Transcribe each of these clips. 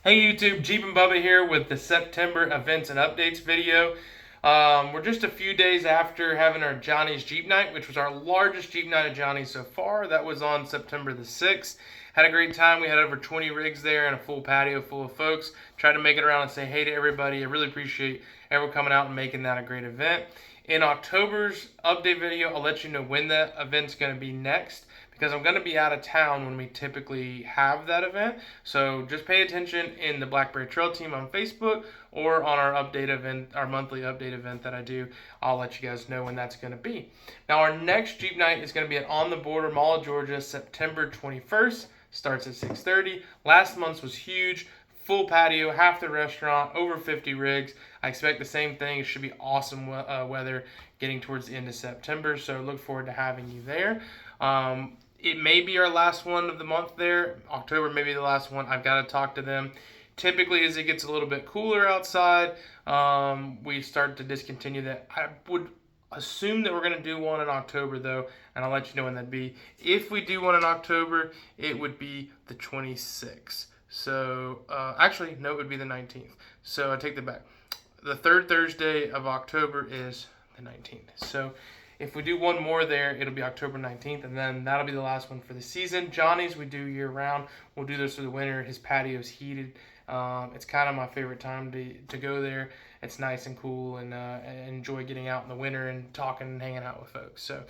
Hey YouTube, Jeepin Bubba here with the September events and updates video. We're just a few days after having our Johnny's Jeep Night, which was our largest Jeep Night of Johnny's so far. That was on September the 6th. Had a great time. We had over 20 rigs there and a full patio full of folks. Tried to make it around and say hey to everybody. I really appreciate everyone coming out and making that a great event. In October's update video, I'll let you know when that event's going to be next, because I'm going to be out of town when we typically have that event. So just pay attention in the Blackberry Trail Team on Facebook or on our update event, our monthly update event that I do. I'll let you guys know when that's going to be. Now, our next Jeep Night is going to be at On the Border Mall of Georgia, September 21st. Starts at 6:30. Last month's was huge. Full patio, half the restaurant, over 50 rigs. I expect the same thing. It should be awesome weather getting towards the end of September, so look forward to having you there. It may be our last one of the month there. October may be the last one. I've got to talk to them. Typically, as it gets a little bit cooler outside, we start to discontinue that. I would assume that we're going to do one in October, though, and I'll let you know when that'd be. If we do one in October, it would be the 26th. So, actually, no, it would be the 19th. So I take that back. The third Thursday of October is the 19th. So if we do one more there, it'll be October 19th, and then that'll be the last one for the season. Johnny's we do year round. We'll do this for the winter. His patio is heated. It's kind of my favorite time to go there. It's nice and cool, and enjoy getting out in the winter and talking and hanging out with folks. So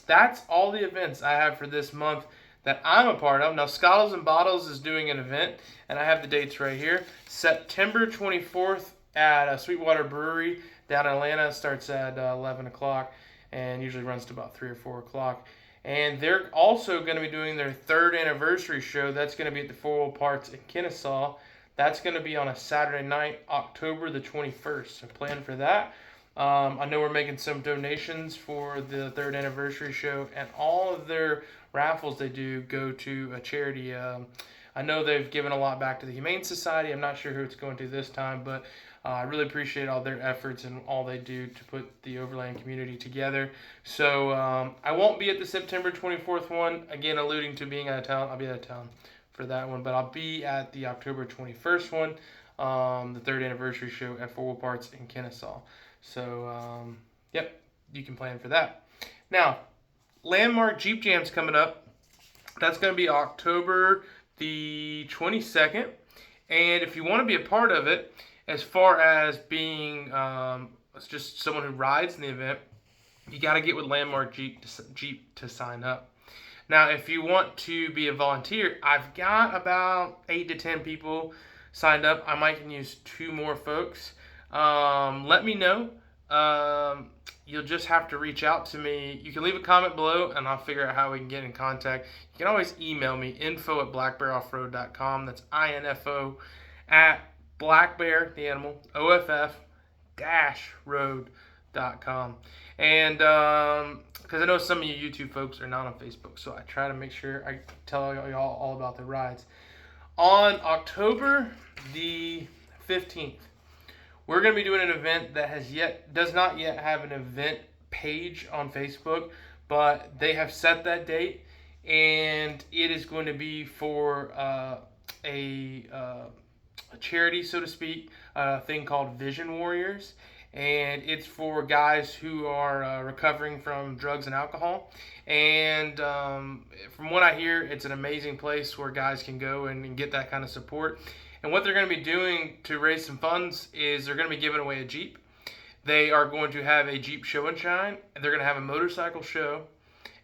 that's all the events I have for this month that I'm a part of. Now, Scottles and Bottles is doing an event, and I have the dates right here. September 24th at Sweetwater Brewery down in Atlanta. Starts at 11 o'clock and usually runs to about 3 or 4 o'clock. And they're also going to be doing their third anniversary show. That's going to be at the 4 Wheel Parts in Kennesaw. That's going to be on a Saturday night, October the 21st. So plan for that. I know we're making some donations for the third anniversary show, and all of their raffles they do go to a charity. I know they've given a lot back to the Humane Society. I'm not sure who it's going to this time, but I really appreciate all their efforts and all they do to put the Overland community together. So I won't be at the September 24th one. Again, alluding to being out of town. I'll be out of town for that one, but I'll be at the October 21st one, the third anniversary show at 4 Wheel Parts in Kennesaw. So, yep, you can plan for that. Now, Landmark Jeep Jam's coming up. That's going to be October the 22nd. And if you want to be a part of it, as far as being just someone who rides in the event, you got to get with Landmark Jeep to sign up. Now, if you want to be a volunteer, I've got about 8 to 10 people signed up. I might can use 2 more folks. Let me know. You'll just have to reach out to me. You can leave a comment below, and I'll figure out how we can get in contact. You can always email me, info@blackbearoffroad.com. That's info at blackbear, the animal, off-road.com. And because I know some of you YouTube folks are not on Facebook, so I try to make sure I tell y'all all about the rides. On October the 15th, we're going to be doing an event that does not yet have an event page on Facebook, but they have set that date, and it is going to be for a charity, so to speak, a thing called Vision Warriors, and it's for guys who are recovering from drugs and alcohol. And from what I hear, it's an amazing place where guys can go and get that kind of support. And what they're going to be doing to raise some funds is they're going to be giving away a Jeep. They are going to have a Jeep show and shine. They're going to have a motorcycle show.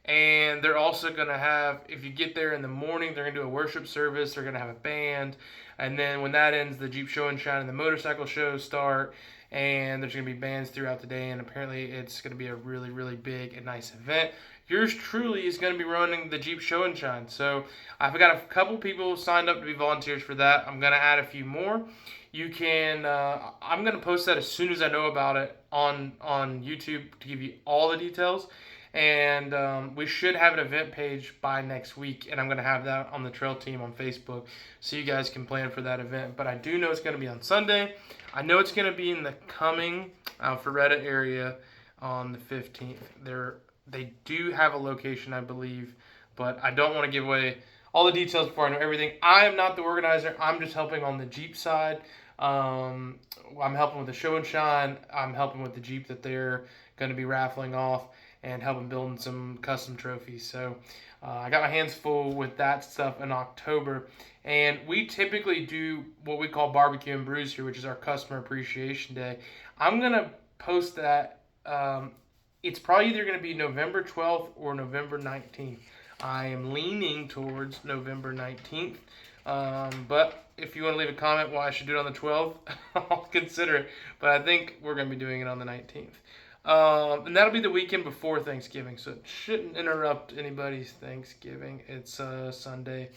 And they're also going to have, if you get there in the morning, they're going to do a worship service. They're going to have a band. And then when that ends, the Jeep show and shine and the motorcycle shows start. And there's going to be bands throughout the day. And apparently it's going to be a really, really big and nice event. Yours truly is going to be running the Jeep Show and Shine. So I've got a couple people signed up to be volunteers for that. I'm going to add a few more. You can, I'm going to post that as soon as I know about it on YouTube to give you all the details. And we should have an event page by next week. And I'm going to have that on the Trail Team on Facebook so you guys can plan for that event. But I do know it's going to be on Sunday. I know it's going to be in the Cumming, Alpharetta area on the 15th. They do have a location, I believe, but I don't want to give away all the details before I know everything. I am not the organizer. I'm just helping on the Jeep side. I'm helping with the show and shine. I'm helping with the Jeep that they're going to be raffling off and helping building some custom trophies. So I got my hands full with that stuff in October. And we typically do what we call barbecue and brews here, which is our customer appreciation day. I'm going to post that. It's probably either going to be November 12th or November 19th. I am leaning towards November 19th. But if you want to leave a comment why I should do it on the 12th, I'll consider it. But I think we're going to be doing it on the 19th. And that'll be the weekend before Thanksgiving, so it shouldn't interrupt anybody's Thanksgiving. It's Sunday.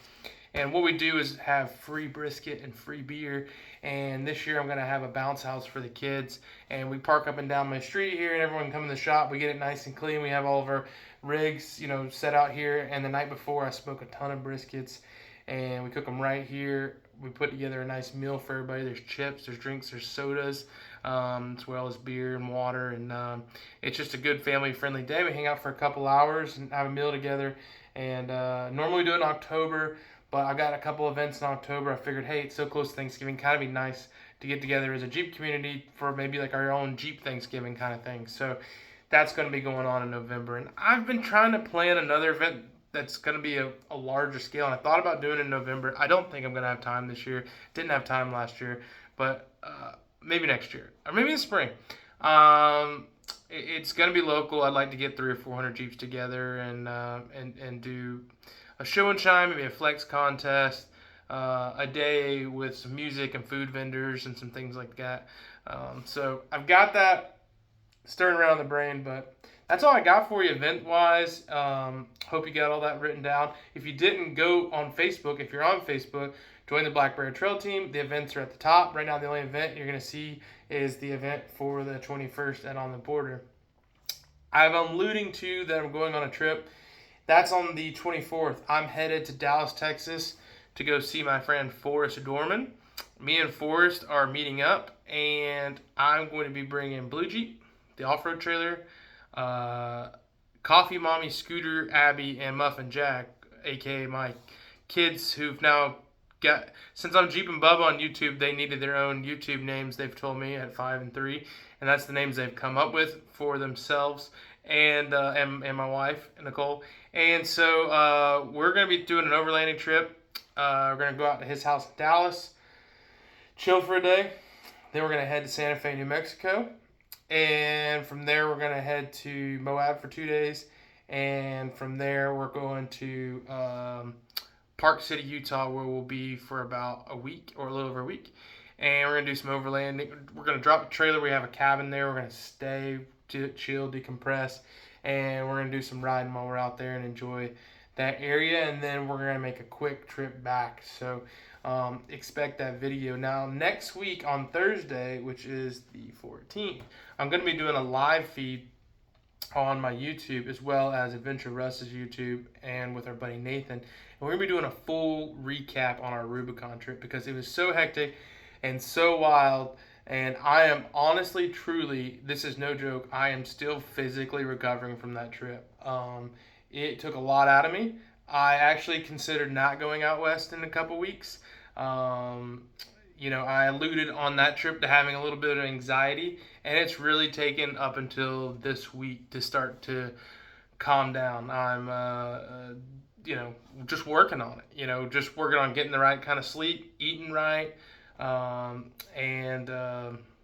And what we do is have free brisket and free beer. And this year I'm going to have a bounce house for the kids. And we park up and down my street here, and everyone come in the shop. We get it nice and clean. We have all of our rigs, set out here. And the night before, I smoke a ton of briskets. And we cook them right here. We put together a nice meal for everybody. There's chips, there's drinks, there's sodas, as well as beer and water. And it's just a good family-friendly day. We hang out for a couple hours and have a meal together. And normally we do it in October, but I got a couple events in October. I figured, hey, it's so close to Thanksgiving, kind of be nice to get together as a Jeep community for maybe like our own Jeep Thanksgiving kind of thing. So that's going to be going on in November. And I've been trying to plan another event that's going to be a larger scale, and I thought about doing it in November. I don't think I'm going to have time this year. Didn't have time last year, but maybe next year, or maybe in the spring. It's going to be local. I'd like to get 300 or 400 Jeeps together and do a show and shine, maybe a flex contest, a day with some music and food vendors and some things like that. So I've got that stirring around the brain, but that's all I got for you event-wise. Hope you got all that written down. If you didn't, go on Facebook. If you're on Facebook, join the Black Bear Trail Team. The events are at the top. Right now, the only event you're going to see is the event for the 21st and On the Border. I'm alluding to that I'm going on a trip. That's on the 24th. I'm headed to Dallas, Texas to go see my friend Forrest Dorman. Me and Forrest are meeting up, and I'm going to be bringing Blue Jeep, the off-road trailer, Coffee Mommy, Scooter, Abby, and Muffin Jack, aka my kids who've now got, since I'm Jeepin Bubba on YouTube, they needed their own YouTube names, they've told me, at 5 and 3, and that's the names they've come up with for themselves and my wife, Nicole. And so we're going to be doing an overlanding trip. We're going to go out to his house in Dallas, chill for a day. Then we're going to head to Santa Fe, New Mexico. And from there, we're going to head to Moab for 2 days. And from there, we're going to Park City, Utah, where we'll be for about a week or a little over a week. And we're going to do some overlanding. We're going to drop a trailer. We have a cabin there. We're going to stay, chill, decompress. And we're going to do some riding while we're out there and enjoy that area. And then we're going to make a quick trip back. So expect that video. Now, next week on Thursday, which is the 14th, I'm going to be doing a live feed on my YouTube as well as Adventure Russ's YouTube and with our buddy Nathan. And we're going to be doing a full recap on our Rubicon trip because it was so hectic and so wild. And I am honestly, truly, this is no joke, I am still physically recovering from that trip. It took a lot out of me. I actually considered not going out west in a couple weeks. I alluded on that trip to having a little bit of anxiety, and it's really taken up until this week to start to calm down. I'm, just working on it, just working on getting the right kind of sleep, eating right.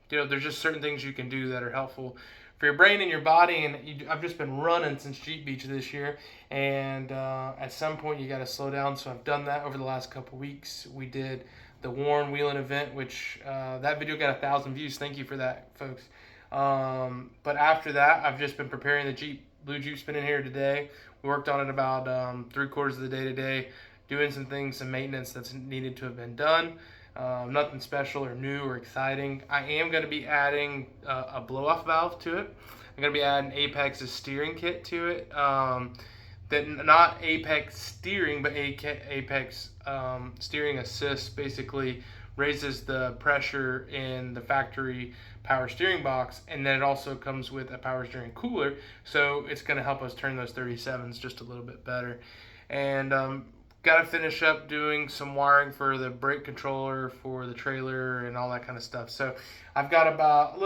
There's just certain things you can do that are helpful for your brain and your body. And I've just been running since Jeep Beach this year. And at some point, you got to slow down. So I've done that over the last couple weeks. We did the Warren Wheeling event, which that video got 1,000 views. Thank you for that, folks. But after that, I've just been preparing the Jeep. Blue Jeep's been in here today. We worked on it about 3/4 of the day today, doing some things, some maintenance that's needed to have been done. Nothing special or new or exciting. I am going to be adding a blow-off valve to it. I'm going to be adding Apex's steering kit to it. Not Apex steering, but Apex steering assist basically raises the pressure in the factory power steering box, and then it also comes with a power steering cooler, so it's going to help us turn those 37s just a little bit better. And got got to finish up doing some wiring for the brake controller for the trailer and all that kind of stuff. So I've got about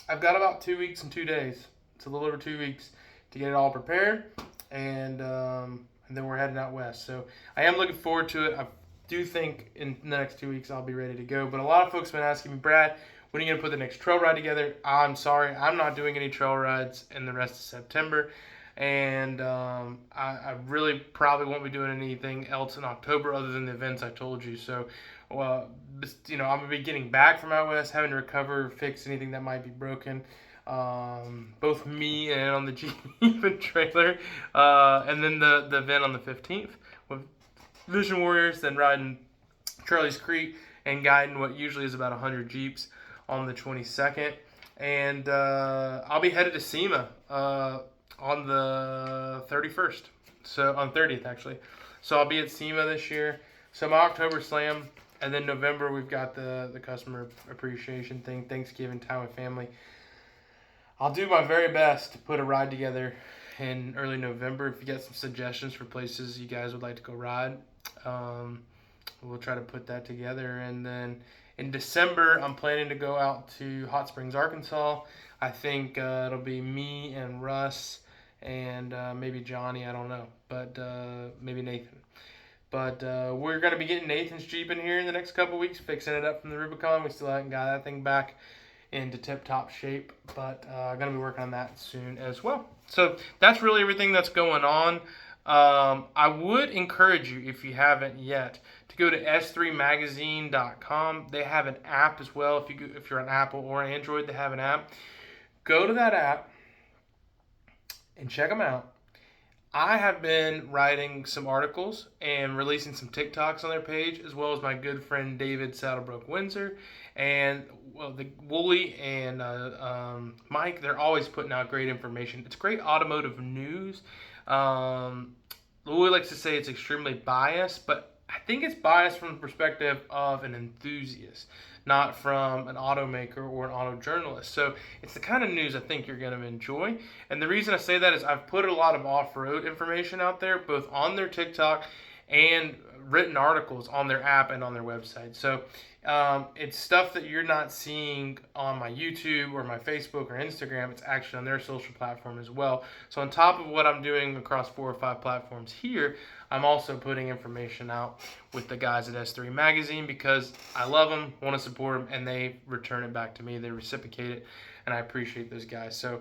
I've got about 2 weeks and 2 days. It's a little over 2 weeks to get it all prepared, and then we're heading out west. So I am looking forward to it. I do think in the next 2 weeks I'll be ready to go. But a lot of folks have been asking me, Brad, when are you going to put the next trail ride together? I'm sorry, I'm not doing any trail rides in the rest of September. And I really probably won't be doing anything else in October other than the events I told you. So, I'm going to be getting back from out west, having to recover, fix anything that might be broken. Both me and on the Jeepin trailer. And then the event on the 15th with Vision Warriors, then riding Charlie's Creek and guiding what usually is about 100 Jeeps on the 22nd. And I'll be headed to SEMA on the 31st. So on 30th actually. So I'll be at SEMA this year. So my October slam, and then November we've got the customer appreciation thing, Thanksgiving time with family. I'll do my very best to put a ride together in early November. If you got some suggestions for places you guys would like to go ride, we'll try to put that together. And then in December, I'm planning to go out to Hot Springs, Arkansas. I think it'll be me and Russ and maybe Johnny, I don't know, but maybe Nathan. But we're going to be getting Nathan's Jeep in here in the next couple weeks, fixing it up from the Rubicon. We still haven't got that thing back into tip-top shape, but I'm going to be working on that soon as well. So that's really everything that's going on. I would encourage you, if you haven't yet, to go to s3magazine.com. They have an app as well. If you're on Apple or Android, they have an app. Go to that app and check them out. I have been writing some articles and releasing some TikToks on their page, as well as my good friend David Saddlebrook Windsor and the Wooly and Mike. They're always putting out great information. It's great automotive news. Wooly likes to say it's extremely biased, but I think it's biased from the perspective of an enthusiast, not from an automaker or an auto journalist. So it's the kind of news I think you're going to enjoy. And the reason I say that is I've put a lot of off-road information out there, both on their TikTok and written articles on their app and on their website. So it's stuff that you're not seeing on my YouTube or my Facebook or Instagram. It's actually on their social platform as well. So on top of what I'm doing across 4 or 5 platforms here, I'm also putting information out with the guys at S3 Magazine because I love them, want to support them, and they return it back to me. They reciprocate it, and I appreciate those guys. So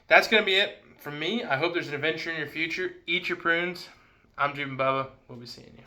that's going to be it from me. I hope there's an adventure in your future. Eat your prunes. I'm Jeepin Bubba. We'll be seeing you.